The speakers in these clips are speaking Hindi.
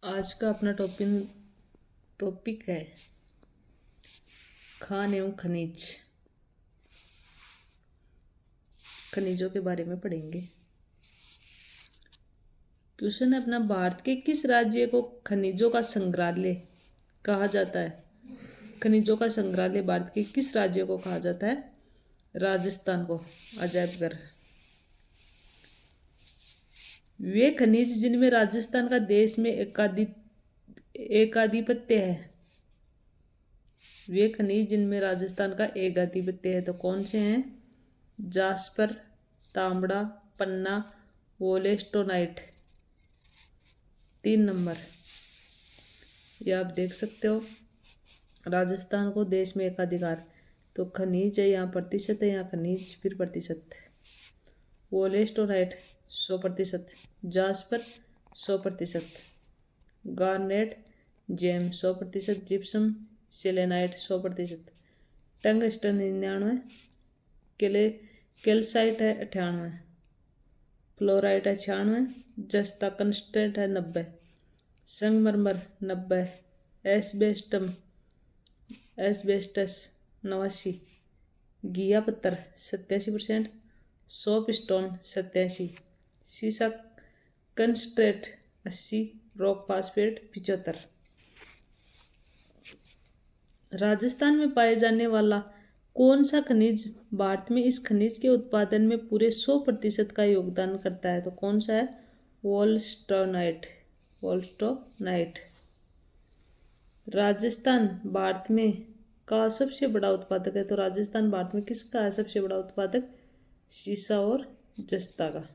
आज का अपना टॉपिक है खान एवं खनिजों के बारे में पढ़ेंगे। क्वेश्चन है अपना, भारत के किस राज्य को खनिजों का संग्रहालय कहा जाता है? खनिजों का संग्रहालय भारत के किस राज्य को कहा जाता है? राजस्थान को। अजायब घर। वे खनिज जिनमें राजस्थान का देश में एकाधिपत्य है। वे खनिज जिनमें राजस्थान का एकाधिपत्य है तो कौन से हैं? जास्पर, तांबड़ा, पन्ना, वोलेस्टोनाइट। 3 नंबर ये आप देख सकते हो। राजस्थान को देश में एकाधिकार, तो खनिज है यहाँ प्रतिशत है, यहाँ खनिज फिर प्रतिशत। Wollastonite 100%, jasper 100%, garnet gem 100%, gypsum selenite 100%, tungsten 99, calcite है 98, फ्लोराइट है 96, जस्ता कंस्टेंट है 90, संगमरमर 90, एस्बेस्टस 89, घिया पत्थर 87%, सोप स्टोन 87, सीसा कंस्ट्रेट 80, रॉक फास्फेट 75। राजस्थान में पाए जाने वाला कौन सा खनिज भारत में इस खनिज के उत्पादन में पूरे 100% का योगदान करता है? तो कौन सा है? वोल्स्टोनाइट। राजस्थान भारत में का सबसे बड़ा उत्पादक है, तो राजस्थान भारत में किसका है सबसे बड़ा उत्पादक? सीसा और जस्ता का।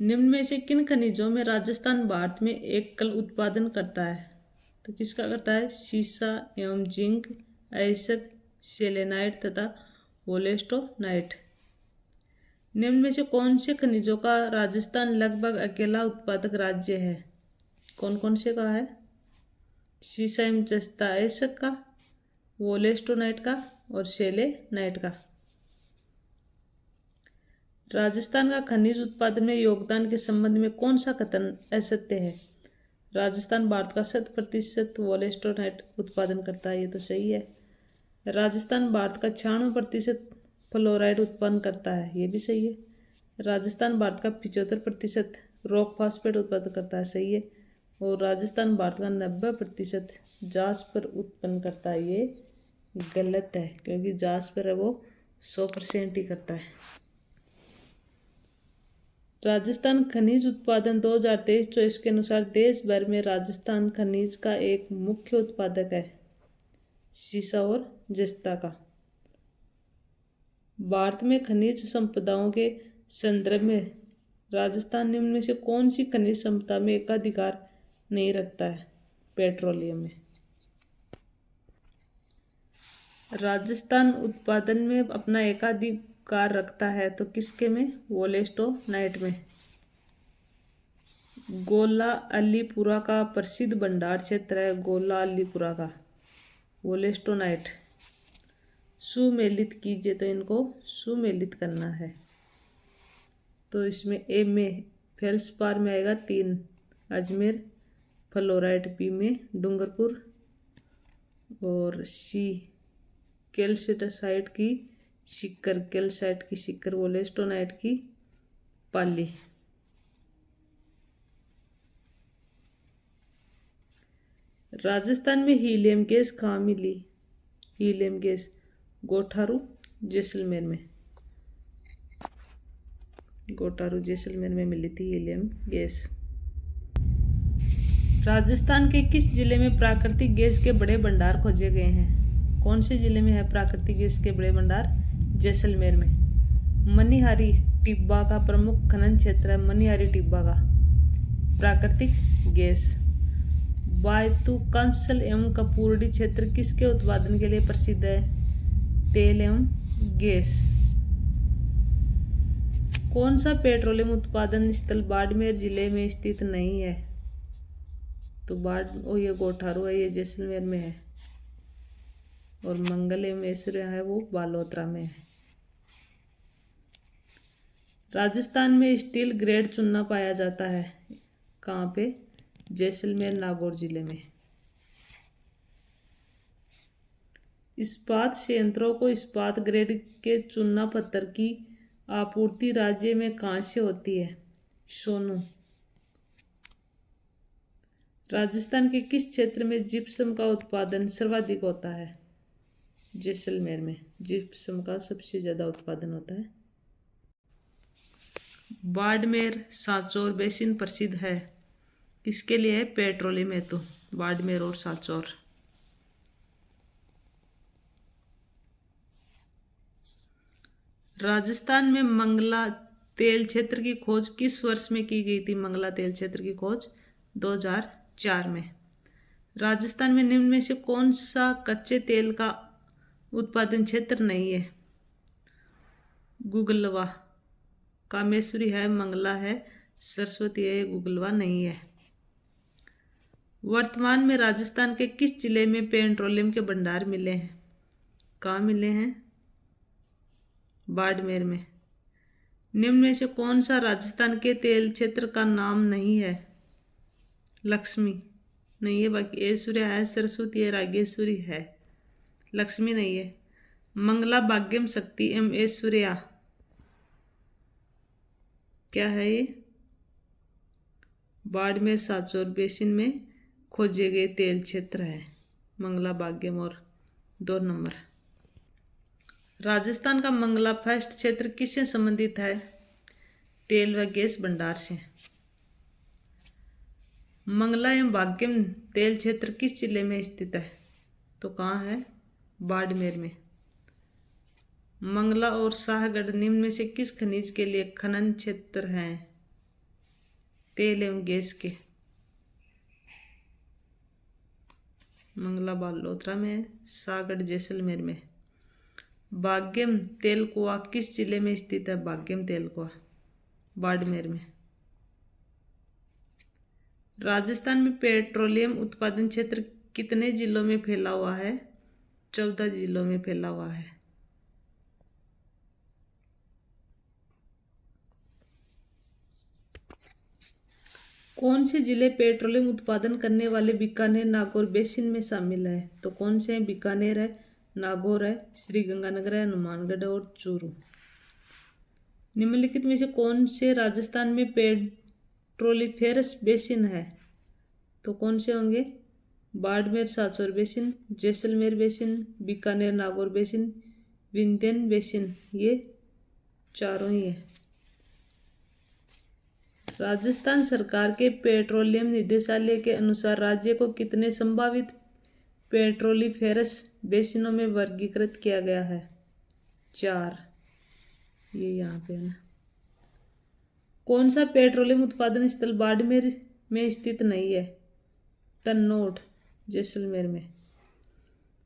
निम्न में से किन खनिजों में राजस्थान भारत में एकल उत्पादन करता है? तो किसका करता है? सीसा एवं जिंक, आयस्क, सेलेनाइट तथा वोलेस्टोनाइट। निम्न में से कौन से खनिजों का राजस्थान लगभग अकेला उत्पादक राज्य है? कौन कौन से का है? सीसा एवं जस्ता आयस्क का, वोलेस्टोनाइट का और सेलेनाइट का। राजस्थान का खनिज उत्पादन में योगदान के संबंध में कौन सा कथन असत्य है? राजस्थान भारत का 100% वोलेस्टोनाइट उत्पादन करता है, ये तो सही है। राजस्थान भारत का 96% फ्लोराइड उत्पन्न करता है, ये भी सही है। राजस्थान भारत का 75% रॉक फास्फेट उत्पन्न करता है, सही है। और राजस्थान भारत का 90% जास्पर उत्पन्न करता है, ये गलत है, क्योंकि जास्पर है वो 100% ही करता है। राजस्थान खनिज उत्पादन 2023-24 के अनुसार देश भर में राजस्थान खनिज का एक मुख्य उत्पादक है, सीसा और जस्ता का। भारत में खनिज संपदाओं के संदर्भ में राजस्थान निम्न में से कौन सी खनिज संपदा में एकाधिकार नहीं रखता है? पेट्रोलियम में। राजस्थान उत्पादन में अपना एकाधिकार रखता है तो किसके में? वोलेस्टोनाइट में। गोला अलीपुरा का प्रसिद्ध भंडार क्षेत्र है, गोला अलीपुरा का वोलेस्टोनाइट। सुमेलित कीजिए, तो इनको सुमेलित करना है, तो इसमें ए में फेल्सपार में आएगा 3 अजमेर, फ्लोराइट बी में डूंगरपुर, और सी कैल्साइट की सिक्कर, वोलेस्टोनाइट की पाली। राजस्थान में हीलियम गैस कहाँ मिली? हीलियम गैस गोठारू जैसलमेर में मिली थी हीलियम गैस। राजस्थान के किस जिले में प्राकृतिक गैस के बड़े भंडार खोजे गए हैं? कौन से जिले में है प्राकृतिक गैस के बड़े भंडार? जैसलमेर में। मनिहारी टिब्बा का प्रमुख खनन क्षेत्र है, मनिहारी टिब्बा का प्राकृतिक गैस। वायतुकांचल एवं कपूरडी क्षेत्र किसके उत्पादन के लिए प्रसिद्ध है? तेल एवं गैस। कौन सा पेट्रोलियम उत्पादन स्थल बाड़मेर जिले में स्थित नहीं है? तो ये गोठारू है, ये जैसलमेर में है, और मंगलेश्वर है वो बालोतरा में है। राजस्थान में स्टील ग्रेड चूना पाया जाता है कहाँ पे? जैसलमेर नागौर जिले में। इस्पात संयंत्रों को इस्पात ग्रेड के चूना पत्थर की आपूर्ति राज्य में कहाँ से होती है? सोनू। राजस्थान के किस क्षेत्र में जिप्सम का उत्पादन सर्वाधिक होता है? जैसलमेर में जिप्सम का सबसे ज्यादा उत्पादन होता है। बाड़मेर सांचौर बेसिन प्रसिद्ध है किसके लिए है? पेट्रोलियम हेतु। बाड़मेर और सांचौर। राजस्थान में मंगला तेल क्षेत्र की खोज किस वर्ष में की गई थी? मंगला तेल क्षेत्र की खोज 2004 में। राजस्थान में निम्न में से कौन सा कच्चे तेल का उत्पादन क्षेत्र नहीं है? गुगलवा। कामेश्वरी है, मंगला है, सरस्वती है, गुगलवा नहीं है। वर्तमान में राजस्थान के किस जिले में पेट्रोलियम के भंडार मिले हैं? कहाँ मिले हैं? बाड़मेर में। निम्न में से कौन सा राजस्थान के तेल क्षेत्र का नाम नहीं है? लक्ष्मी नहीं है, बाकी ऐश्वर्या है, सरस्वती है, रागेश्वरी है, लक्ष्मी नहीं है। मंगला, भाग्यम, शक्ति एवं ऐश्वर्या क्या है ये? बाड़मेर सांचौर बेसिन में खोजे गए तेल क्षेत्र है मंगला, भाग्यम और 2 नंबर। राजस्थान का मंगला फर्स्ट क्षेत्र किससे संबंधित है? तेल व गैस भंडार से। मंगला एवं भाग्यम तेल क्षेत्र किस जिले में स्थित है? तो कहाँ है? बाड़मेर में। मंगला और शाहगढ़ निम्न में से किस खनिज के लिए खनन क्षेत्र हैं? तेल एवं गैस के। मंगला बालोतरा में, शाहगढ़ जैसलमेर में। भाग्यम तेल कुआं किस जिले में स्थित है? भाग्यम तेल कुआं बाड़मेर में। राजस्थान में पेट्रोलियम उत्पादन क्षेत्र कितने जिलों में फैला हुआ है? 14 जिलों में फैला हुआ है। कौन से जिले पेट्रोलियम उत्पादन करने वाले बीकानेर नागौर बेसिन में शामिल है? तो कौन से हैं? बीकानेर है, नागौर है, श्रीगंगानगर है, हनुमानगढ़ और चूरू। निम्नलिखित में से कौन से राजस्थान में पेट्रोलिफेरस बेसिन है? तो कौन से होंगे? Barmer Sanchore basin, Jaisalmer basin, Bikaner Nagaur basin, Vindhyan basin, ये चारों ही है। राजस्थान सरकार के पेट्रोलियम निदेशालय के अनुसार राज्य को कितने संभावित पेट्रोलिफेरस बेसिनों में वर्गीकृत किया गया है? 4। ये यहाँ पे है ना। कौन सा पेट्रोलियम उत्पादन स्थल बाड़मेर में स्थित नहीं है? तन्नोट जैसलमेर में।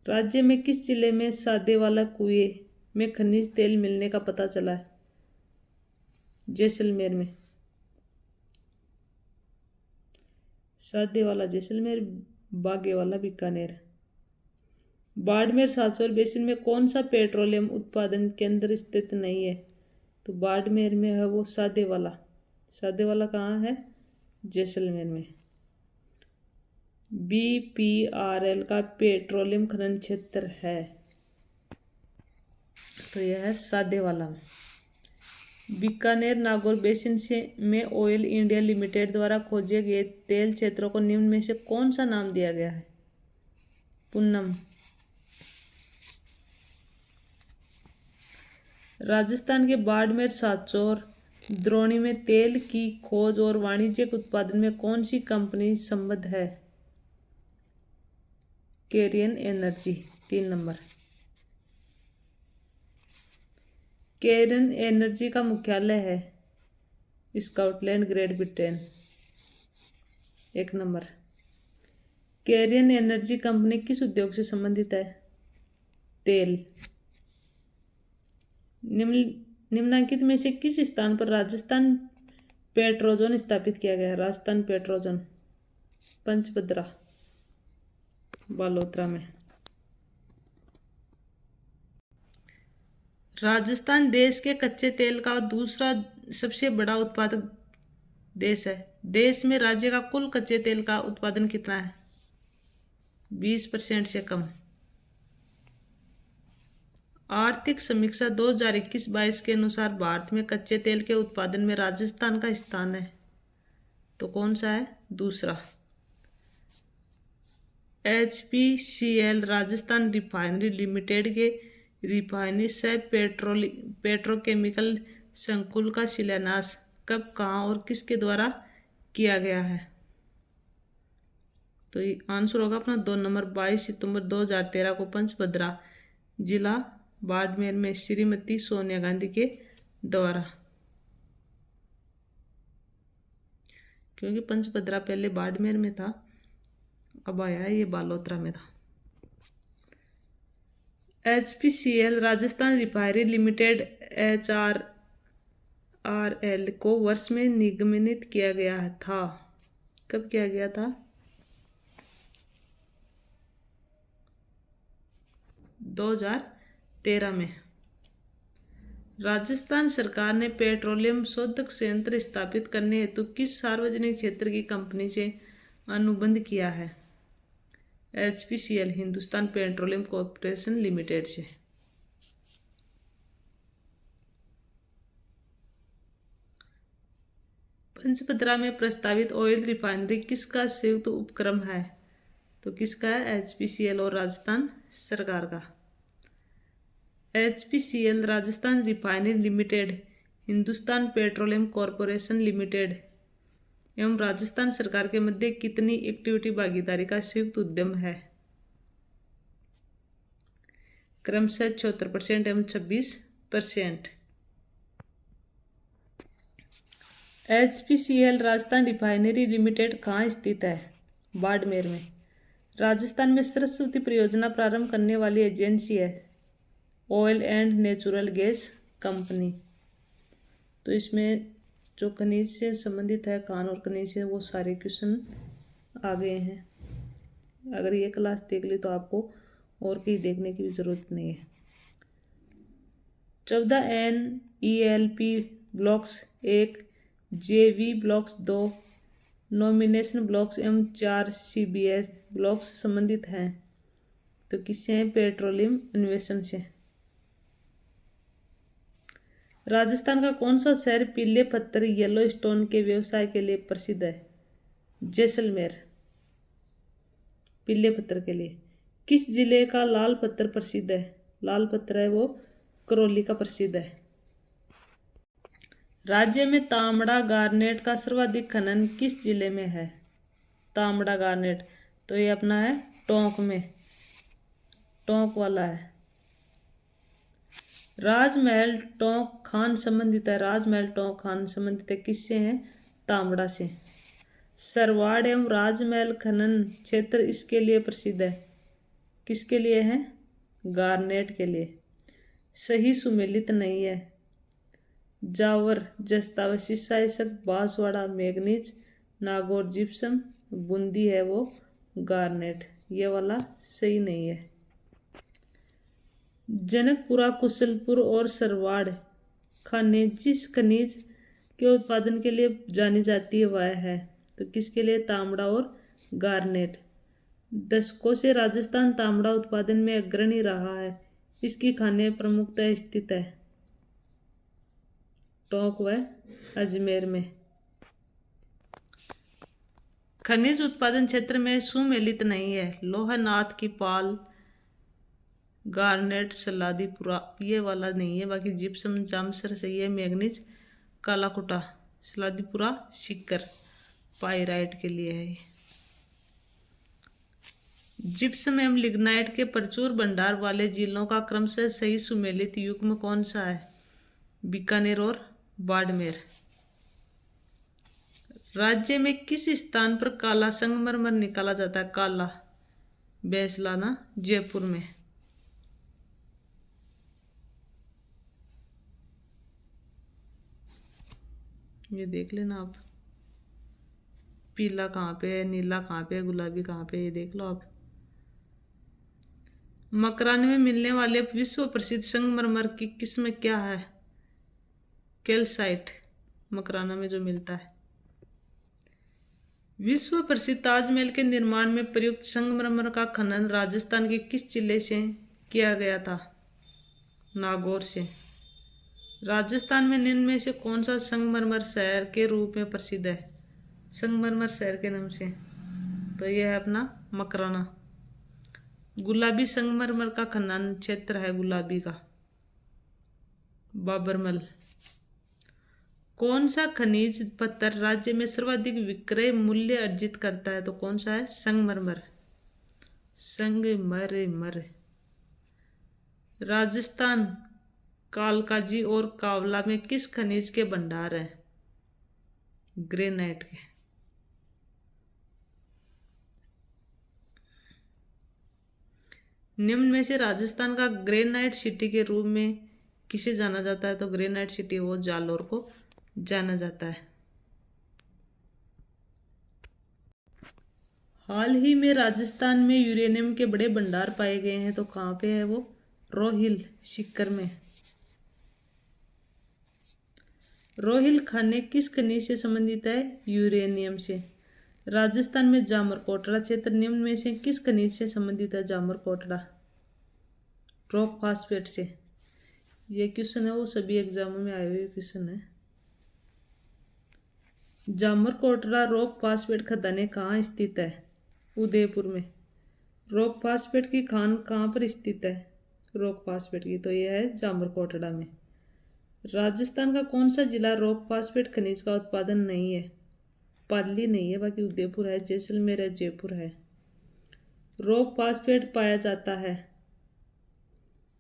राज्य में किस जिले में सादेवाला कुएं में खनिज तेल मिलने का पता चला है? जैसलमेर में। सादेवाला जैसलमेर, बागेवाला बीकानेर। बाड़मेर सांचौर बेसिन में कौन सा पेट्रोलियम उत्पादन केंद्र स्थित नहीं है? तो बाड़मेर में है वो सादेवाला। सादेवाला कहाँ है? जैसलमेर में। BPRL का पेट्रोलियम खनन क्षेत्र है तो यह है सादेवाला में। बीकानेर नागौर बेसिन से में ऑयल इंडिया लिमिटेड द्वारा खोजे गए तेल क्षेत्रों को निम्न में से कौन सा नाम दिया गया है? पूनम। राजस्थान के बाड़मेर सांचौर द्रोणी में तेल की खोज और वाणिज्यिक उत्पादन में कौन सी कंपनी संबद्ध है? कैरियन एनर्जी 3 नंबर। कैरियन एनर्जी का मुख्यालय है स्कॉटलैंड, ग्रेट ब्रिटेन 1 नंबर। कैरियन एनर्जी कंपनी किस उद्योग से संबंधित है? तेल। निम्नलिखित में से किस स्थान पर राजस्थान पेट्रोजोन स्थापित किया गया है? राजस्थान पेट्रोजोन पंचभद्रा बालोतरा में। राजस्थान देश के कच्चे तेल का दूसरा सबसे बड़ा उत्पादक देश है। देश में राज्य का कुल कच्चे तेल का उत्पादन कितना है? 20% से कम। आर्थिक समीक्षा 2021-22 के अनुसार भारत में कच्चे तेल के उत्पादन में राजस्थान का स्थान है, तो कौन सा है? दूसरा। HPCL राजस्थान रिफाइनरी लिमिटेड के रिफाइनरी से पेट्रोकेमिकल संकुल का शिलान्यास कब, कहाँ और किसके द्वारा किया गया है? तो ये आंसर होगा अपना 2 नंबर। 22 सितंबर 2013 को पंचभद्रा जिला बाड़मेर में श्रीमती सोनिया गांधी के द्वारा, क्योंकि पंचभद्रा पहले बाड़मेर में था, अब आया है ये बालोतरा में था। HPCL Rajasthan refinery limited HRRL को वर्ष में निगमित किया गया था। कब किया गया था? 2013 में। राजस्थान सरकार ने पेट्रोलियम शोधक संयंत्र स्थापित करने हेतु किस सार्वजनिक क्षेत्र की कंपनी से अनुबंध किया है? HPCL Hindustan petroleum corporation limited से। पंचभद्रा में प्रस्तावित ऑयल रिफाइनरी किसका संयुक्त उपक्रम है? तो किसका है? HPCL और राजस्थान सरकार का। HPCL Rajasthan refinery limited, Hindustan petroleum corporation limited एवं राजस्थान सरकार के मध्य कितनी इक्विटी भागीदारी का संयुक्त उद्यम है? क्रमशः 74% एवं 26%। HPCL राजस्थान रिफाइनरी लिमिटेड कहाँ स्थित है? बाड़मेर में। राजस्थान में सरस्वती परियोजना प्रारंभ करने वाली एजेंसी है oil and natural gas company. तो इसमें जो खनिज से संबंधित है, खान और खनिज से, वो सारे क्वेश्चन आ गए हैं। अगर ये क्लास देख ली तो आपको और कहीं देखने की भी ज़रूरत नहीं है। 14 NELP blocks 1, JV blocks 2, nomination blocks एवं 4 CBS ब्लॉक्स संबंधित हैं, तो किससे हैं? पेट्रोलियम अन्वेषण से। राजस्थान का कौन सा शहर पीले पत्थर येलो स्टोन के व्यवसाय के लिए प्रसिद्ध है? जैसलमेर, पीले पत्थर के लिए। किस जिले का लाल पत्थर प्रसिद्ध है? लाल पत्थर है वो करौली का प्रसिद्ध है। राज्य में तांबड़ा गार्नेट का सर्वाधिक खनन किस जिले में है? तांबड़ा गार्नेट, तो ये अपना है टोंक में, टोंक वाला है। राजमहल टोंक खान संबंधित है, राजमहल टोंक खान संबंधित है किससे है? तांबड़ा से। सरवाड़ एवं राजमहल खनन क्षेत्र इसके लिए प्रसिद्ध है, किसके लिए है? गार्नेट के लिए। सही सुमेलित नहीं है। जावर जस्तावशी शायशक, बांसवाड़ा मैग्नीज, नागौर जिप्सम, बूंदी है वो गार्नेट। ये वाला सही नहीं है। जनकपुरा, कुशलपुर और सरवाड़ खाने जिस खनिज के उत्पादन के लिए जानी जाती है वह है, तो किसके लिए? तांबड़ा और गार्नेट। दशकों से राजस्थान तांबड़ा उत्पादन में अग्रणी रहा है। इसकी खानें प्रमुखतः स्थित है टोंक व अजमेर में। खनिज उत्पादन क्षेत्र में सुमेलित नहीं है। लोहानाथ की पाल, गार्नेट, सलादीपुरा, ये वाला नहीं है। बाकी जिप्सम जामसर सही है, मैग्नीज, कालाकुटा, सलादीपुरा सीकर पाइराइट के लिए है। जिप्सम एवं लिग्नाइट के प्रचुर भंडार वाले जिलों का क्रमशः सही सुमेलित युग्म कौन सा है? बीकानेर और बाड़मेर। राज्य में किस स्थान पर काला संगमरमर निकाला जाता है? काला बैसलाना, जयपुर में। ये देख लेना आप, पीला कहाँ पे है, नीला कहाँ पे है, गुलाबी कहाँ पे है, ये देख लो आप। मकरान में मिलने वाले विश्व प्रसिद्ध संगमरमर की किस्म क्या है? कैल्साइट। मकराना में जो मिलता है। विश्व प्रसिद्ध ताजमहल के निर्माण में प्रयुक्त संगमरमर का खनन राजस्थान के किस जिले से किया गया था? नागौर से। राजस्थान में निम्न में से कौन सा संगमरमर शहर के रूप में प्रसिद्ध है? संगमरमर शहर के नाम से, तो यह है अपना मकराना। गुलाबी संगमरमर का खनन क्षेत्र है गुलाबी का, बाबरमल। कौन सा खनिज पत्थर राज्य में सर्वाधिक विक्रय मूल्य अर्जित करता है? तो कौन सा है? संगमरमर, संगमरमर। राजस्थान कालकाजी और कावला में किस खनिज के भंडार हैं? ग्रेनाइट के। निम्न में से राजस्थान का ग्रेनाइट सिटी के रूप में किसे जाना जाता है? तो ग्रेनाइट सिटी वो जालौर को जाना जाता है। हाल ही में राजस्थान में यूरेनियम के बड़े भंडार पाए गए हैं, तो कहाँ पे है वो? रोहिल, सीकर में। रोहिल खाने किस खनिज से संबंधित है? यूरेनियम से। राजस्थान में जामरकोटड़ा क्षेत्र निम्न में से किस खनिज से संबंधित है? जामरकोटड़ा रॉक फास्फेट से। ये क्वेश्चन है वो सभी एग्जामों में आए हुए क्वेश्चन है। जामरकोटड़ा रॉक फास्फेट खदानें कहाँ स्थित है? उदयपुर में। रॉक फास्फेट की खान कहाँ पर स्थित है? रॉक फास्फेट की, तो यह है जामरकोटड़ा में। राजस्थान का कौन सा जिला रॉक फास्फेट खनिज का उत्पादन नहीं है? पाली नहीं है, बाकी उदयपुर है, जैसलमेर है, जयपुर है। रॉक फास्फेट पाया जाता है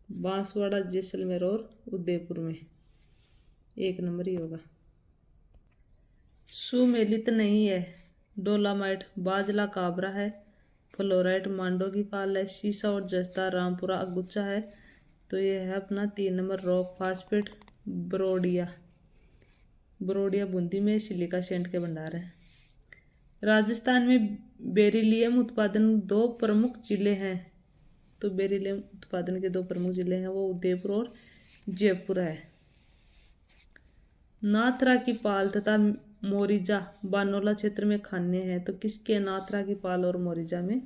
बांसवाड़ा, जैसलमेर और उदयपुर में। 1 नंबर ही होगा। सुमेलित नहीं है। डोलामाइट बाजला काबरा है, फ्लोराइट मांडो की पाल है, सीसा और जस्ता रामपुरा अगुच्चा है, तो यह है अपना 3 नंबर रॉक फास्फेट ब्रोडिया। ब्रोडिया बूंदी में सिलिका सेंट के भंडार है। राजस्थान में बेरिलियम उत्पादन 2 प्रमुख जिले हैं, तो बेरिलियम उत्पादन के 2 प्रमुख जिले हैं वो उदयपुर और जयपुर है। नाथरा की पाल तथा मोरिजा बानोला क्षेत्र में खाने हैं, तो किसके? नाथरा की पाल और मोरिजा में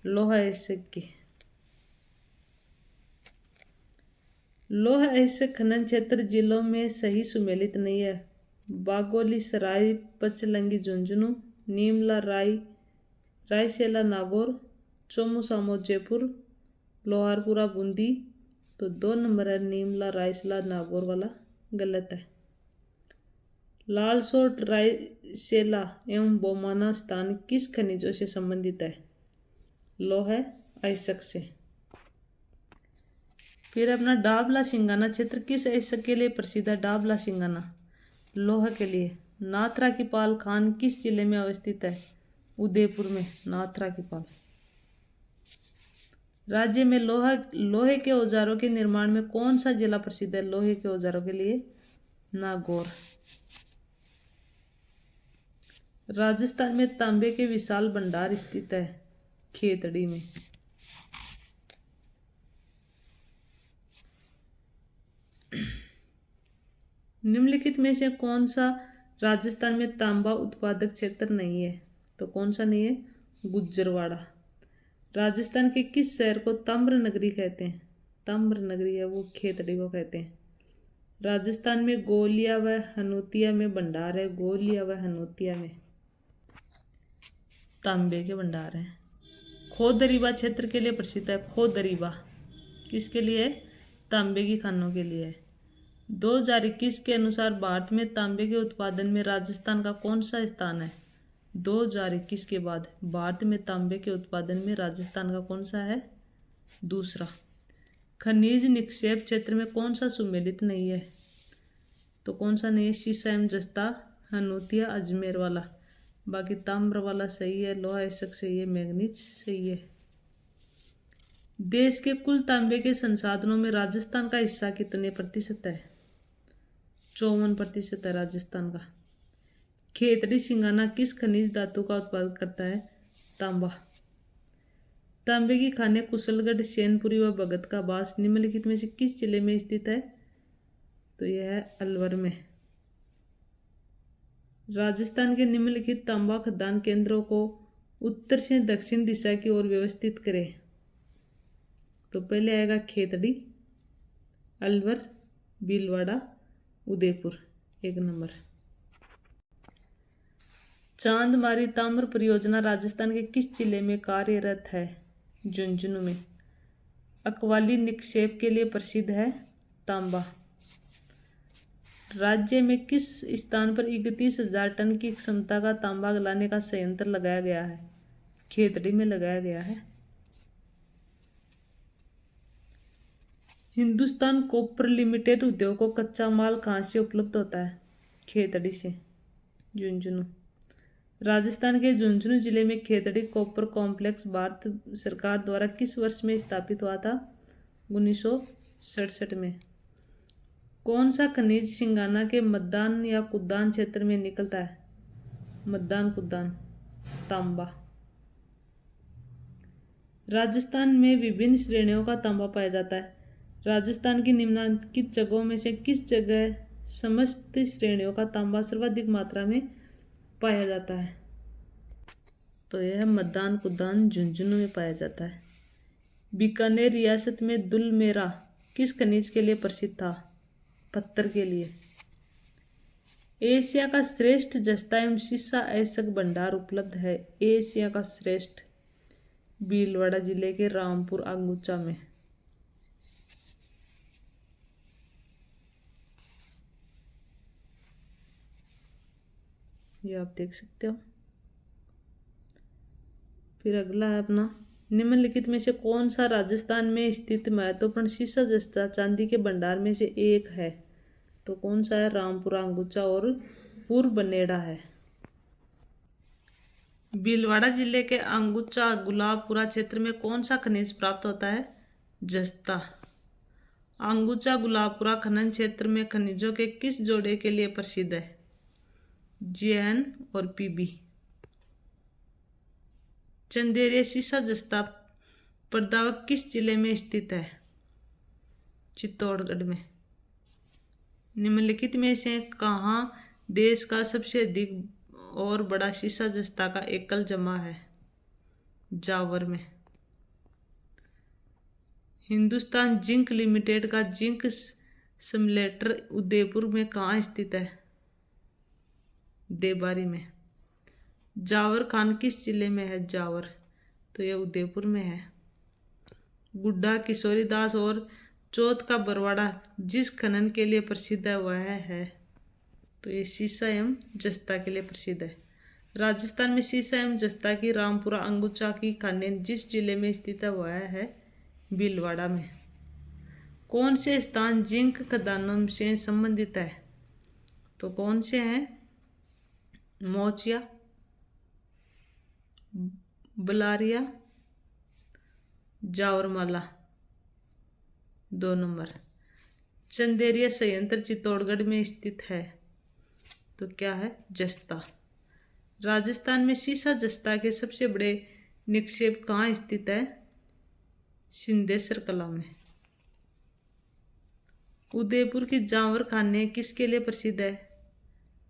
लोहा ऐसक की। लोहा ऐसक खनन क्षेत्र जिलों में सही सुमेलित नहीं है। बागोली सराय, पचलंगी झुंझुनू, नीमला रायसेला नागौर, चोमू सामो जयपुर, लोहारपुरा बूंदी, तो 2 नंबर है नीमला रायसेला नागौर वाला गलत है। लालसोट रायसेला एवं बोमाना स्थान किस खनिजों से संबंधित है? लोहा ऐसक से। फिर अपना डाबला सिंगाना क्षेत्र किस ऐसक के लिए प्रसिद्ध है? डाबला सिंगाना लोहा के लिए। नाथरा की पाल खान किस जिले में अवस्थित है? उदयपुर में नाथरा की पाल। राज्य में लोहे के औजारों के निर्माण में कौन सा जिला प्रसिद्ध है? लोहे के औजारों के लिए नागौर। राजस्थान में तांबे के विशाल भंडार स्थित है खेतड़ी में। निम्नलिखित में से कौन सा राजस्थान में तांबा उत्पादक क्षेत्र नहीं है? तो कौन सा नहीं है? गुज्जरवाड़ा। राजस्थान के किस शहर को ताम्र नगरी कहते हैं? ताम्र नगरी है वो खेतड़ी को कहते हैं। राजस्थान में गोलिया व हनोतिया में भंडार है, गोलिया व हनोतिया में तांबे के भंडार हैं। खोदरीबा क्षेत्र के लिए प्रसिद्ध है। खोदरीबा किसके लिए है? तांबे की खानों के लिए है। 2021 के अनुसार भारत में तांबे के उत्पादन में राजस्थान का कौन सा स्थान है? 2021 के बाद भारत में तांबे के उत्पादन में राजस्थान का कौन सा है? दूसरा। खनिज निक्षेप क्षेत्र में कौन सा सुमेलित नहीं है? तो कौन सा नहीं है? सीसा एवं जस्ता, हनोतिया, अजमेर वाला। बाकी ताम्र वाला सही है, लोहा ऐसक सही है, मैग्नीज सही है। देश के कुल तांबे के संसाधनों में राजस्थान का हिस्सा कितने प्रतिशत है? 54% है राजस्थान का। खेतड़ी सिंगाना किस खनिज धातु का उत्पादन करता है? तांबा। तांबे की खानें कुशलगढ़, सैनपुरी व भगत का बास निम्नलिखित में से किस जिले में स्थित है? तो यह है अलवर में। राजस्थान के निम्नलिखित तांबा खदान केंद्रों को उत्तर से दक्षिण दिशा की ओर व्यवस्थित करें। तो पहले आएगा खेतड़ी, अलवर, भीलवाड़ा, उदयपुर। 1 नंबर। चांदमारी ताम्र परियोजना राजस्थान के किस जिले में कार्यरत है? झुंझुनू में। अकवाली निक्षेप के लिए प्रसिद्ध है तांबा। राज्य में किस स्थान पर 31,000 टन की क्षमता का तांबा गलाने का संयंत्र लगाया गया है? खेतड़ी में लगाया गया है। हिंदुस्तान कॉपर लिमिटेड उद्योग को कच्चा माल कहाँ से उपलब्ध होता है? खेतड़ी से। झुंझुनू। राजस्थान के झुंझुनू जिले में खेतड़ी कॉपर कॉम्प्लेक्स भारत सरकार द्वारा किस वर्ष में स्थापित हुआ था? 1967 में। कौन सा खनिज सिंगाना के मद्दान या कुद्दान क्षेत्र में निकलता है? मद्दान कुद्दान। तांबा। राजस्थान में विभिन्न श्रेणियों का तांबा पाया जाता है। राजस्थान की निम्नलिखित जगहों में से किस जगह समस्त श्रेणियों का तांबा सर्वाधिक मात्रा में पाया जाता है? तो यह मद्दान कुद्दान झुंझुनू में पाया जाता है। बीकानेर रियासत में दुलमेरा किस खनिज के लिए प्रसिद्ध था? पत्थर के लिए। एशिया का श्रेष्ठ जस्ता एवं शीशा ऐसक भंडार उपलब्ध है। एशिया का श्रेष्ठ भीलवाड़ा जिले के रामपुर अंगुचा में। ये आप देख सकते हो। फिर अगला है अपना, निम्नलिखित में से कौन सा राजस्थान में स्थित महत्वपूर्ण शीशा जस्ता चांदी के भंडार में से एक है? तो कौन सा है? रामपुरा अंगुचा और पूर्व बनेड़ा है। भीलवाड़ा जिले के अंगुचा गुलाबपुरा क्षेत्र में कौन सा खनिज प्राप्त होता है? जस्ता। अंगुचा गुलाबपुरा खनन क्षेत्र में खनिजों के किस जोड़े के लिए प्रसिद्ध है? JN और PB। चंदेरिया शीशा जस्ता प्रदावक किस जिले में स्थित है? चित्तौड़गढ़ में। निम्नलिखित में से कहाँ देश का सबसे अधिक और बड़ा शीशा जस्ता का एकल जमा है? जावर में। हिंदुस्तान जिंक लिमिटेड का जिंक सिमुलेटर उदयपुर में कहाँ स्थित है? देबारी में। जावर खान किस जिले में है? जावर। तो यह उदयपुर में है। गुड्डा किशोरी दास और चौथ का बरवाड़ा जिस खनन के लिए प्रसिद्ध है वह है? तो ये शीशा एवं जस्ता के लिए प्रसिद्ध है। राजस्थान में शीशा एवं जस्ता की रामपुरा अंगुचा की खानें जिस जिले में स्थित है वह है? भीलवाड़ा में। कौन से स्थान जिंक खदानों से संबंधित है? तो कौन से हैं? मोचिया, बलारिया, जावरमाला। 2 नंबर। चंदेरिया संयंत्र चित्तौड़गढ़ में स्थित है। तो क्या है? जस्ता। राजस्थान में शीशा जस्ता के सबसे बड़े निक्षेप कहाँ स्थित है? सिंधेश्वर कला में। उदयपुर की जावर खाने किसके लिए प्रसिद्ध है?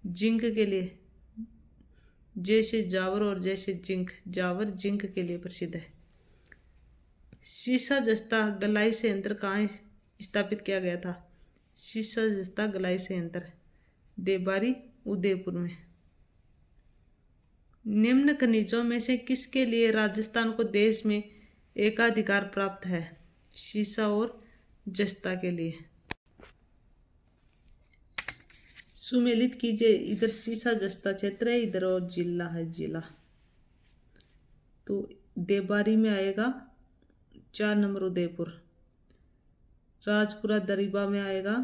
जिंक के लिए। जैसे जावर और जैसे जिंक, जावर जिंक के लिए प्रसिद्ध है। शीशा जस्ता गलाई संयंत्र कहाँ स्थापित किया गया था? शीशा जस्ता गलाई संयंत्र देबारी उदयपुर में। निम्न खनिजों में से किसके लिए राजस्थान को देश में एकाधिकार प्राप्त है? शीशा और जस्ता के लिए। सुमेलित कीजिए, इधर शीशा जस्ता क्षेत्र है, इधर और जिला है जिला। तो देबारी में आएगा 4 नंबर उदयपुर। राजपुरा दरीबा में आएगा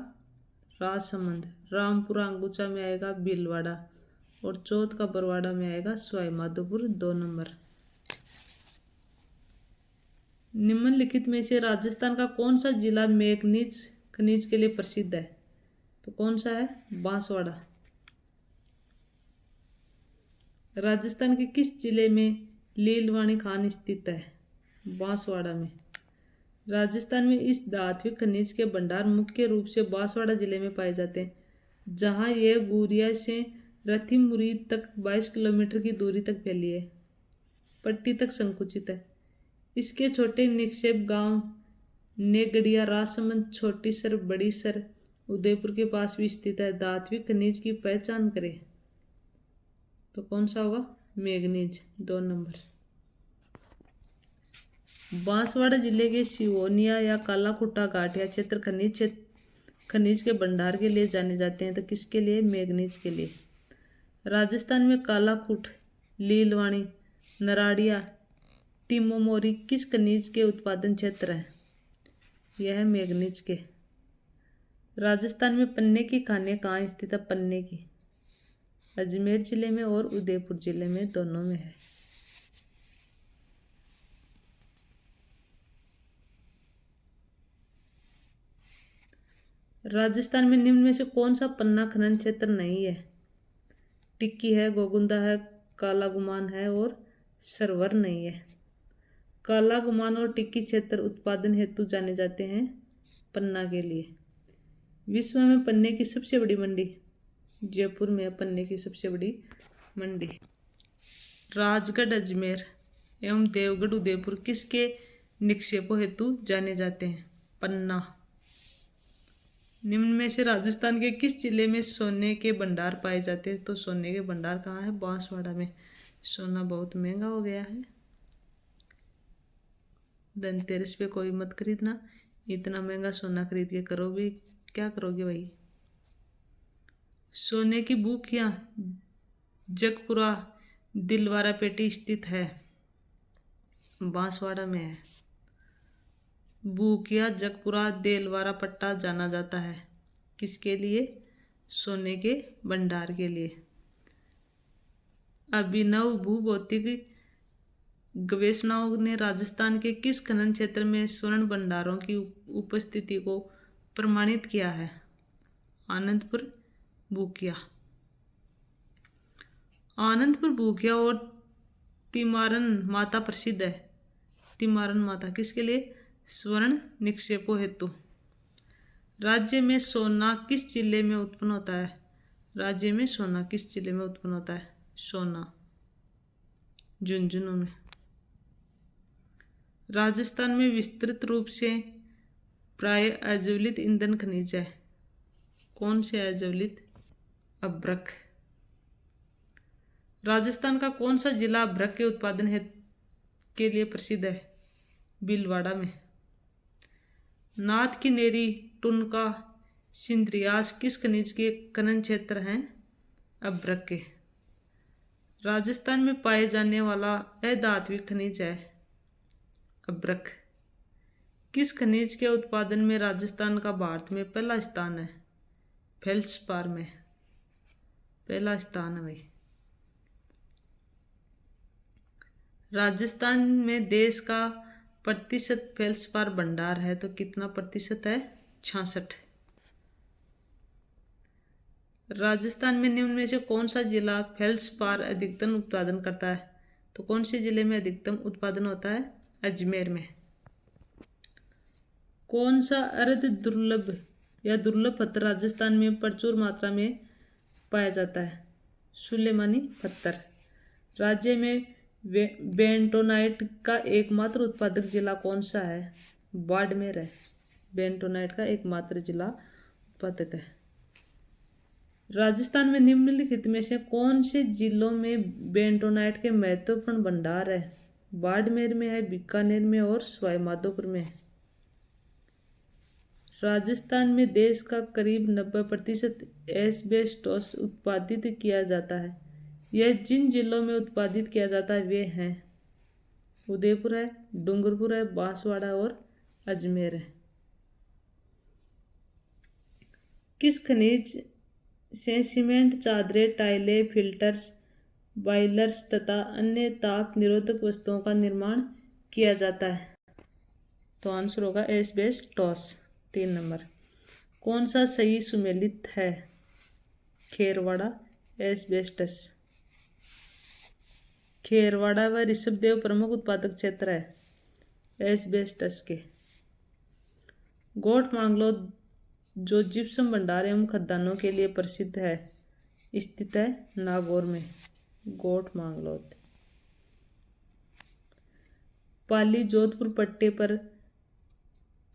राजसमंद। रामपुरा अंगुचा में आएगा भीलवाड़ा और चौथ का बरवाड़ा में आएगा सवाई माधोपुर। 2 नंबर। निम्नलिखित में से राजस्थान का कौन सा जिला मैग्नीज खनिज के लिए प्रसिद्ध है? तो कौन सा है? बांसवाड़ा। राजस्थान के किस जिले में लीलवाणी खान स्थित है? बांसवाड़ा में। राजस्थान में इस धात्विक खनिज के भंडार मुख्य रूप से बांसवाड़ा जिले में पाए जाते हैं, जहां यह गुरिया से रथी मुरीद तक 22 किलोमीटर की दूरी तक फैली है, पट्टी तक संकुचित है। इसके छोटे निक्षेप गांव नेगड़िया, राजसमंद, छोटी सर, बड़ी सर उदयपुर के पास भी स्थित है। धात्विक खनिज की पहचान करें तो कौन सा होगा? Manganese, 2 number. बांसवाड़ा जिले के सिवोनिया या कालाकुट्टा घाट या क्षेत्र खनिज के भंडार के लिए जाने जाते हैं, तो किसके लिए? मैग्नीज के लिए। राजस्थान में कालाकुट, लीलवाणी, नराड़िया, तिमोरी किस खनिज के उत्पादन क्षेत्र हैं? यह है मैग्नीज के। राजस्थान में पन्ने की खानें कहाँ स्थित है? पन्ने की अजमेर जिले में और उदयपुर जिले में, दोनों में है। राजस्थान में निम्न में से कौन सा पन्ना खनन क्षेत्र नहीं है? टिक्की है, गोगुंदा है, काला गुमान है और सरवर नहीं है। काला गुमान और टिक्की क्षेत्र उत्पादन हेतु जाने जाते हैं, पन्ना के लिए। विश्व में पन्ने की सबसे बड़ी मंडी जयपुर में है। पन्ने की सबसे बड़ी मंडी। राजगढ़ अजमेर एवं देवगढ़ उदयपुर किसके निक्षेपों हेतु जाने जाते हैं? पन्ना। निम्न में से राजस्थान के किस जिले में सोने के भंडार पाए जाते हैं? तो सोने के भंडार कहाँ है? बांसवाड़ा में। सोना बहुत महंगा हो गया है, धनतेरस पे कोई मत खरीदना, इतना महंगा सोना खरीद के करोगे क्या? करोगे भाई। सोने की बुकियां जगपुरा दिलवारा पेटी स्थित है, बांसवाड़ा में है। बुकिया जगपुरा देलवारा पट्टा जाना जाता है किसके लिए? सोने के भंडार के लिए। अभिनव भूभौतिक गवेषणाओं ने राजस्थान के किस खनन क्षेत्र में स्वर्ण भंडारों की उपस्थिति को प्रमाणित किया है? आनंदपुर, बुकिया। आनंदपुर, बुकिया और तिमारन माता प्रसिद्ध है। तिमारन माता किसके लिए? स्वर्ण निक्षेपों हेतु। राज्य में सोना किस जिले में उत्पन्न होता है? राज्य में सोना किस जिले में उत्पन्न होता है? सोना झुंझुनू में। राजस्थान में विस्तृत रूप से प्राय अज्वलित ईंधन खनिज है, कौन से अज्वलित? अभ्रक। राजस्थान का कौन सा जिला अभ्रक के उत्पादन के लिए प्रसिद्ध है? भीलवाड़ा में। नाथ की नेरी, टुनका, सिंद्रियास किस खनिज के खनन क्षेत्र हैं? अभ्रक के। राजस्थान में पाए जाने वाला अधात्विक खनिज है अभ्रक। किस खनिज के उत्पादन में राजस्थान का भारत में पहला स्थान है? फेल्सपार में पहला स्थान है भाई। राजस्थान में देश का प्रतिशत फेल्सपार भंडार है, तो कितना प्रतिशत है? 66। राजस्थान में निम्न में से कौन सा जिला फेल्सपार अधिकतम उत्पादन करता है? तो कौन से जिले में अधिकतम उत्पादन होता है? अजमेर में। कौन सा अर्ध दुर्लभ या दुर्लभ पत्थर राजस्थान में प्रचुर मात्रा में पाया जाता है? सुलेमानी पत्थर। राज्य में बेंटोनाइट का एकमात्र उत्पादक जिला कौन सा है? बाड़मेर है। बेंटोनाइट का एकमात्र जिला उत्पादक है। राजस्थान में निम्नलिखित में से कौन से जिलों में बेंटोनाइट के महत्वपूर्ण भंडार है? बाड़मेर में है, बीकानेर में और सवाई माधोपुर में है। राजस्थान में देश का करीब 90% एस्बेस्टोस उत्पादित किया जाता है। यह जिन जिलों में उत्पादित किया जाता है वे हैं उदयपुर है, डूंगरपुर है, बांसवाड़ा और अजमेर है। किस खनिज से सीमेंट, चादरें, टाइलें, फिल्टर्स, बॉयलर्स तथा अन्य ताप निरोधक वस्तुओं का निर्माण किया जाता है? तो आंसर होगा एस्बेस्टोस, 3 नंबर। कौन सा सही सुमेलित है? खेरवाड़ा, एस्बेस्टस। खेरवाड़ा व ऋषभदेव प्रमुख उत्पादक क्षेत्र है एस्बेस्टस के। गोट मांगलो जो जिप्सम भंडार एवं खदानों के लिए प्रसिद्ध है, स्थित है? नागौर में, गोट मांगलोद। पाली जोधपुर पट्टे पर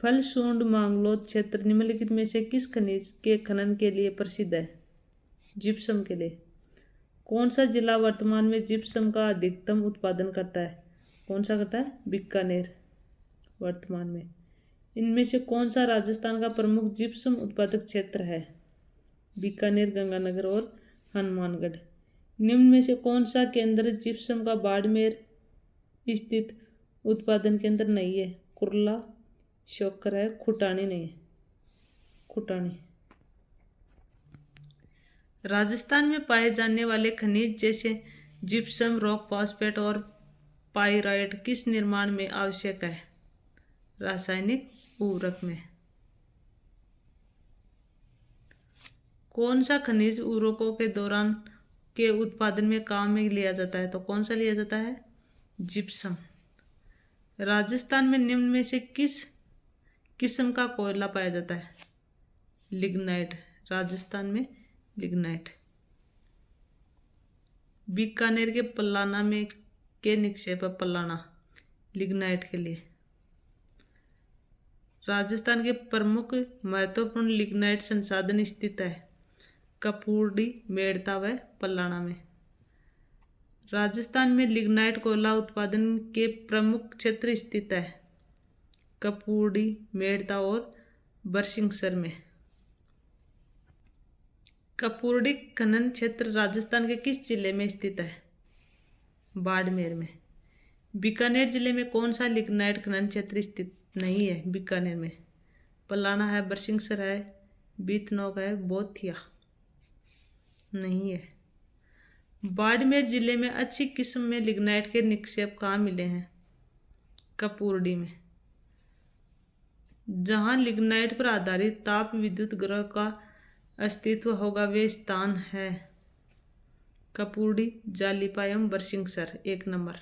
फलसूंड मांगलोद क्षेत्र निम्नलिखित में से किस खनिज के खनन के लिए प्रसिद्ध है? जिप्सम के लिए। कौन सा जिला वर्तमान में जिप्सम का अधिकतम उत्पादन करता है? कौन सा करता है? बीकानेर, वर्तमान में। इनमें से कौन सा राजस्थान का प्रमुख जिप्सम उत्पादक क्षेत्र है? बीकानेर, गंगानगर और हनुमानगढ़। निम्न में से कौन सा केंद्र जिप्सम का बाड़मेर स्थित उत्पादन केंद्र नहीं है? कुर्ला, शोकर है, खुटानी नहीं है, खुटानी। राजस्थान में पाए जाने वाले खनिज जैसे जिप्सम, रॉक फॉस्फेट और पाइराइट किस निर्माण में आवश्यक है? रासायनिक उर्वरक में। कौन सा खनिज उर्वरकों के दौरान के उत्पादन में काम में लिया जाता है? तो कौन सा लिया जाता है? जिप्सम। राजस्थान में निम्न में से किस किस्म का कोयला पाया जाता है? लिग्नाइट, राजस्थान में लिग्नाइट। बीकानेर के पल्लाना में के निक्षेप है? पल्लाना, लिग्नाइट के लिए। राजस्थान के प्रमुख महत्वपूर्ण लिग्नाइट संसाधन स्थित है? कपूरडी, मेड़ता व पल्लाना में। राजस्थान में लिग्नाइट कोयला उत्पादन के प्रमुख क्षेत्र स्थित है? कपूरडी, मेड़ता और बरसिंहसर में। कपूरडी खनन क्षेत्र राजस्थान के किस जिले में स्थित है? बाड़मेर में। बीकानेर जिले में कौन सा लिग्नाइट खनन क्षेत्र स्थित नहीं है? बीकानेर में पलाना है, बरसिंहसर है, बीतनौक है, बोथिया नहीं है। बाड़मेर जिले में अच्छी किस्म में लिग्नाइट के निक्षेप कहाँ मिले हैं? कपूरडी में। जहाँ लिग्नाइट पर आधारित ताप विद्युत ग्रह का अस्तित्व होगा वे स्थान है कपूरडी, जालिपा एवं बरसिंहसर। 1 नंबर।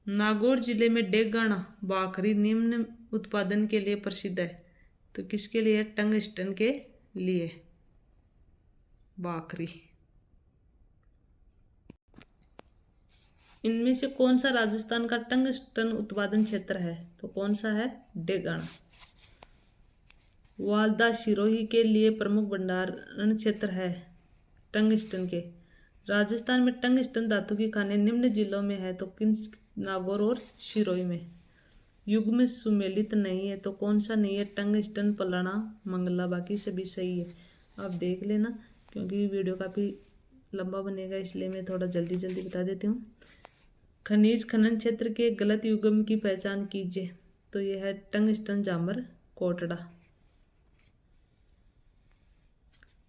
नागौर जिले में डेगाना बाखरी निम्न उत्पादन के लिए प्रसिद्ध है? तो किसके लिए? टंगस्टन के लिए बाखरी। इनमें से कौन सा राजस्थान का टंगस्टन उत्पादन क्षेत्र है? तो कौन सा है? डेगाना। वाल्दा सिरोही के लिए प्रमुख भंडारण क्षेत्र है टंगस्टन के। राजस्थान में टंगस्टन धातु की खानें निम्न जिलों में है? तो किन? नागौर और सिरोही में। युग में सुमेलित नहीं है तो कौन सा नहीं है? टंगस्टन, पलाना, मंगला। बाकी सभी सही है, आप देख लेना क्योंकि वीडियो काफ़ी लंबा बनेगा इसलिए मैं थोड़ा जल्दी जल्दी बता देती हूँ। खनिज खनन क्षेत्र के गलत युग्म की पहचान कीजिए। तो यह है टंगस्टन, जामर, कोटड़ा।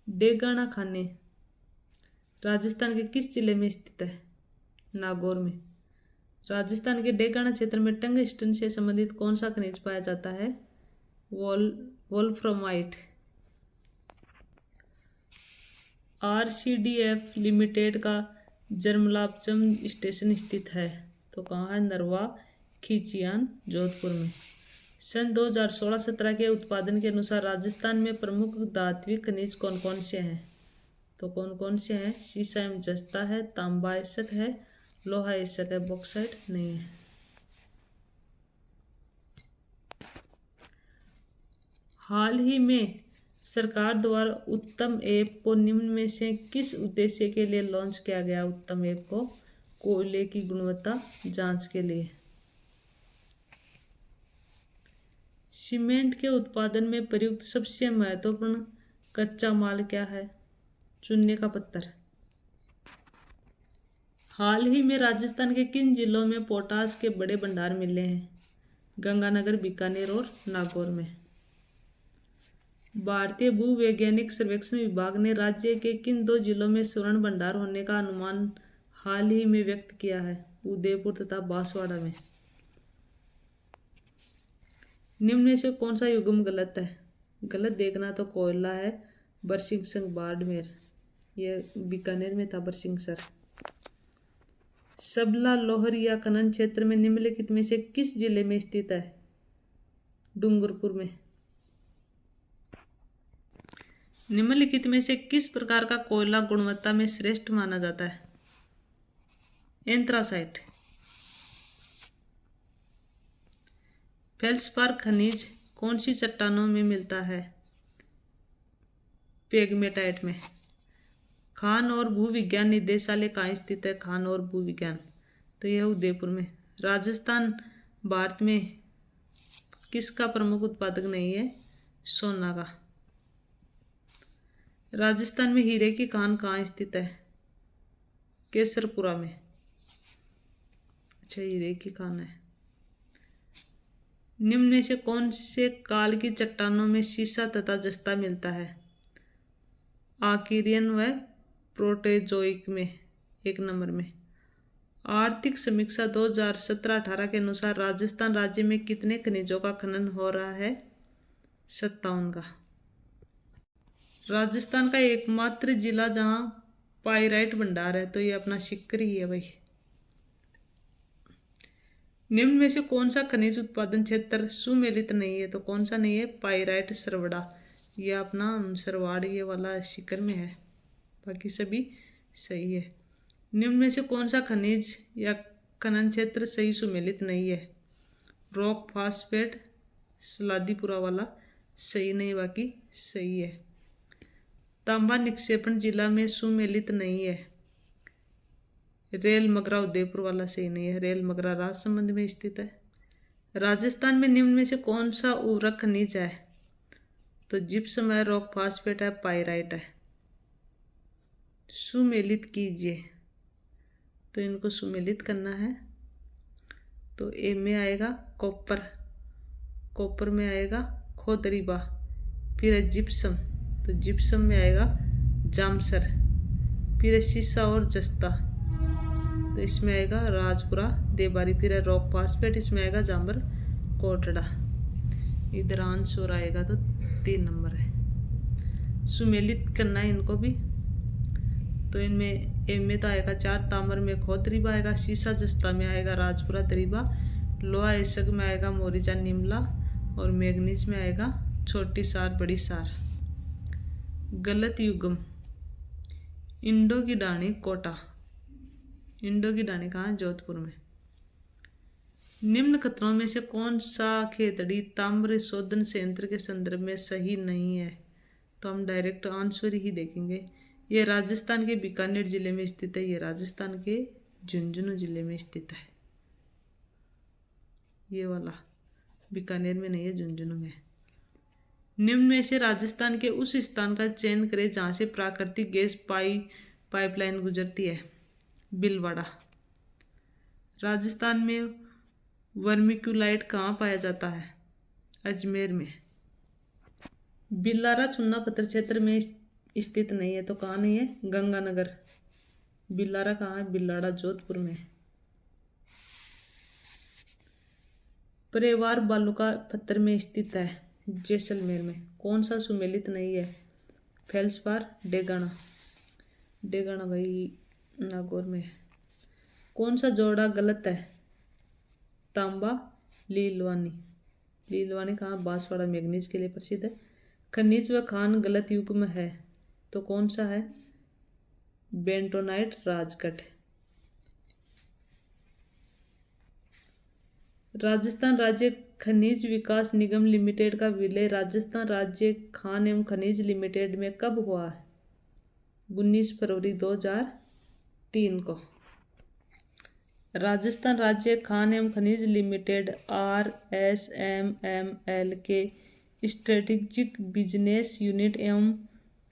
डेगाना खाने राजस्थान के किस जिले में स्थित है? नागौर में। राजस्थान के डेगाना क्षेत्र में टंगस्टन से संबंधित कौन सा खनिज पाया जाता है? वोल्फ्रामाइट। आरसीडीएफ लिमिटेड का जरमलापचम स्टेशन स्थित है? तो कहाँ है? नरवा, खिचियान, जोधपुर में। सन 2016-17 के उत्पादन के अनुसार राजस्थान में प्रमुख धात्विक खनिज कौन कौन से हैं? तो कौन कौन से हैं? सीसा एवं जस्ता है, तांबा एसक है, लोहा एसक है, बॉक्साइट नहीं है। हाल ही में सरकार द्वारा उत्तम ऐप को निम्न में से किस उद्देश्य के लिए लॉन्च किया गया? उत्तम ऐप को कोयले की गुणवत्ता जांच के लिए। सीमेंट के उत्पादन में प्रयुक्त सबसे महत्वपूर्ण कच्चा माल क्या है? चूने का पत्थर। हाल ही में राजस्थान के किन जिलों में पोटास के बड़े भंडार मिले हैं? गंगानगर, बीकानेर और नागौर में। भारतीय भूवैज्ञानिक सर्वेक्षण विभाग ने राज्य के किन 2 जिलों में स्वर्ण भंडार होने का अनुमान हाल ही में व्यक्त किया है? उदयपुर तथा बांसवाड़ा में। निम्न में से कौन सा युग्म गलत है? गलत देखना तो कोयला है, बरसिंहसर, बाड़मेर। यह बीकानेर में था, बरसिंहसर। सबला लोहरिया खनन क्षेत्र में निम्नलिखित में से किस जिले में स्थित है? डूंगरपुर में। निम्नलिखित में से किस प्रकार का कोयला गुणवत्ता में श्रेष्ठ माना जाता है? एंथ्रासाइट। फेल्सपार खनिज कौन सी चट्टानों में मिलता है? पेगमेटाइट में। खान और भूविज्ञान निदेशालय कहाँ स्थित है? खान और भूविज्ञान, तो यह उदयपुर में। राजस्थान भारत में किसका प्रमुख उत्पादक नहीं है? सोना का। राजस्थान में हीरे की खान कहाँ स्थित है? केसरपुरा में। अच्छा, हीरे की खान है। निम्न में से कौन से काल की चट्टानों में सीसा तथा जस्ता मिलता है? आर्कियन व प्रोटेरोजोइक में। 1 नंबर में। आर्थिक समीक्षा 2017-18 के अनुसार राजस्थान राज्य में कितने खनिजों का खनन हो रहा है? 57 का। राजस्थान का एकमात्र जिला जहां पाइराइट भंडार है, तो ये अपना सिक्कर ही है भाई। निम्न में से कौन सा खनिज उत्पादन क्षेत्र सुमेलित नहीं है? तो कौन सा नहीं है? पाइराइट सरवड़ा, यह अपना सरवाड़ ये वाला सिक्कर में है, बाकी सभी सही है। निम्न में से कौन सा खनिज या खनन क्षेत्र सही सुमेलित नहीं है? रॉक फास्फेट सलादीपुरा वाला सही नहीं, बाकी सही है। तांबा निक्षेपण जिला में सुमेलित नहीं है। रेल मगरा उदयपुर वाला सही नहीं है, रेल मगरा राजसमंद में स्थित है। राजस्थान में निम्न में से कौन सा उर्वरक खनिज है? तो जिप्सम है, रॉक फास्फेट है, पाइराइट है। सुमेलित कीजिए, तो इनको सुमेलित करना है, तो ए में आएगा कॉपर, कॉपर में आएगा खोदरीबा, फिर है जिप्सम, तो जिप्सम में आएगा जामसर, फिर है सीसा और जस्ता, तो इसमें आएगा राजपुरा देबारी, फिर है रॉक फास्फेट, इसमें आएगा जाम्बर कोटड़ा। इधर आंसर आएगा तो 3 नंबर है। सुमेलित करना है इनको भी, तो इनमें ए में तो आएगा 4, तांबर में खोतरीबा आएगा, सीसा जस्ता में आएगा राजपुरा तरीबा, लोहा इसक में आएगा मोरिजा निमला, और मैग्नीज में आएगा छोटी सार बड़ी सार। गलत युग्म इंडो की डाणी कोटा, इंडो की डाणी कहाँ? जोधपुर में। निम्न कथनों में से कौन सा खेतड़ी ताम्र शोधन संयंत्र के संदर्भ में सही नहीं है? तो हम डायरेक्ट आंसर ही देखेंगे। ये राजस्थान के बीकानेर जिले में स्थित है, ये राजस्थान के झुंझुनू जिले में स्थित है। ये वाला बीकानेर में नहीं है, झुंझुनू में। निम्न में से राजस्थान के उस स्थान का चयन करें जहाँ से प्राकृतिक गैस पाइपलाइन गुजरती है। बिलवाड़ा। राजस्थान में वर्मिक्यूलाइट कहाँ पाया जाता है? अजमेर में। बिलारा चुन्ना पत्थर क्षेत्र में स्थित नहीं है, तो कहाँ नहीं है? गंगानगर। बिलारा कहाँ है? बिलाड़ा जोधपुर में। परेवार बालुका पत्थर में स्थित है, जैसलमेर में। कौन सा सुमेलित नहीं है? फेल्सपार डेगाना, डेगाना भाई नागौर में। कौन सा जोड़ा गलत है? तांबा लीलवानी, लीलवानी कहाँ? बांसवाड़ा मैग्नीज के लिए प्रसिद्ध है। खनिज व खान गलत युग्म है, तो कौन सा है? बेंटोनाइट राजगढ़। राजस्थान राज्य खनिज विकास निगम लिमिटेड का विलय राजस्थान राज्य खान एवं खनिज लिमिटेड में कब हुआ है? 19 फरवरी 2003 को। राजस्थान राज्य खान एवं खनिज लिमिटेड RSMML के स्ट्रेटेजिक बिजनेस यूनिट एवं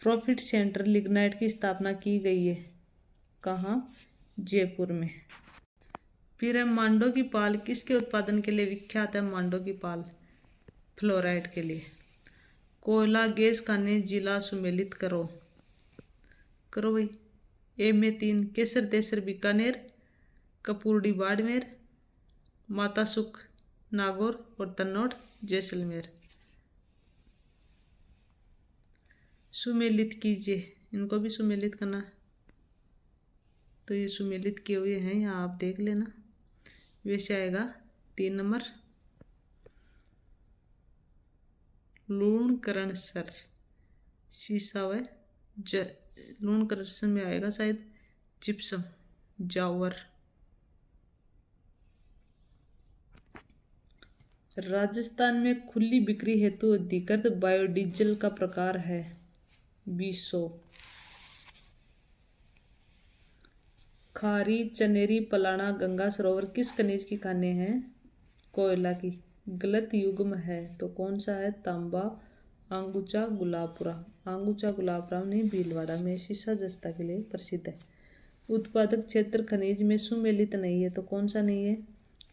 प्रॉफिट सेंटर लिग्नाइट की स्थापना की गई है। कहाँ? जयपुर में। फिर है मांडो की पाल किसके उत्पादन के लिए विख्यात है? मांडो की पाल फ्लोराइड के लिए। कोयला गैस खाने जिला सुमेलित करो, करो भाई। ए में 3, केसर तेसर बीकानेर, कपूरडी बाड़मेर, माता सुख नागौर और तन्नौर जैसलमेर। सुमेलित कीजिए, इनको भी सुमेलित करना, तो ये सुमेलित किए हुए हैं, यहाँ आप देख लेना। वैसे आएगा 3 नंबर। लूणकरण सर, शीशा व लूण कनेक्शन में आएगा शायद जिप्सम, जावर। राजस्थान में खुली बिक्री हेतु अधिकृत बायोडीजल का प्रकार है बीसो। खारी, चनेरी, पलाना, गंगा सरोवर किस खनिज की खानें हैं? कोयला की। गलत युग्म है तो कौन सा है? तांबा, आंगुचा, गुलाबपुरा। आंगुचा गुलाबपुरा नहीं, भीलवाड़ा में शीशा जस्ता के लिए प्रसिद्ध है। उत्पादक क्षेत्र खनिज में सुमेलित नहीं है तो कौन सा नहीं है?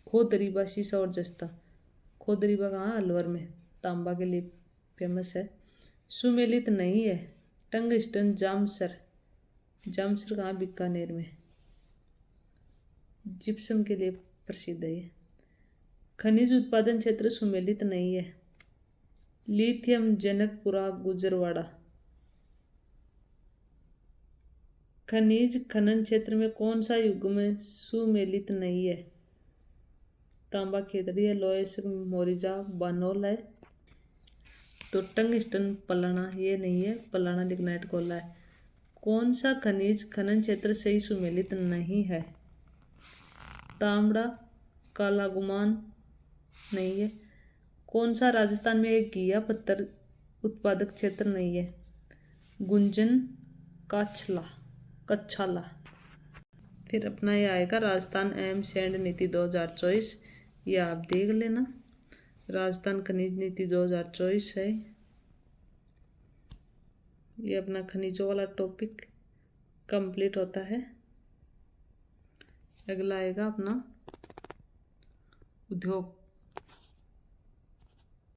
खोदरीबा, शीशा और जस्ता। खोदरीबा कहाँ? अलवर में, तांबा के लिए फेमस है। सुमेलित नहीं है टंगस्टन, जामसर। जामसर कहाँ? बीकानेर में। जिप्सम के लिए प्रसिद्ध है ये। खनिज उत्पादन क्षेत्र सुमेलित नहीं है। लिथियम, जनकपुरा, गुजरवाड़ा। खनिज खनन क्षेत्र में कौन सा युग्म सुमेलित नहीं है? तांबा खेतड़ी है, लोहेसक, मोरिजा, बानोल है। तो टंगस्टन पलाना ये नहीं है, पलाना लिग्नाइट कोला है। कौन सा खनिज खनन क्षेत्र से ही सुमेलित नहीं है? तांबड़ा, काला गुमान नहीं है। कौन सा राजस्थान में एक घिया पत्थर उत्पादक क्षेत्र नहीं है? गुंजन, कच्छाला। फिर अपना ये आएगा राजस्थान एम्स एंड नीति 2024, ये आप देख लेना। राजस्थान खनिज नीति 2024 है ये। अपना खनिजों वाला टॉपिक कंप्लीट होता है। अगला आएगा अपना उद्योग।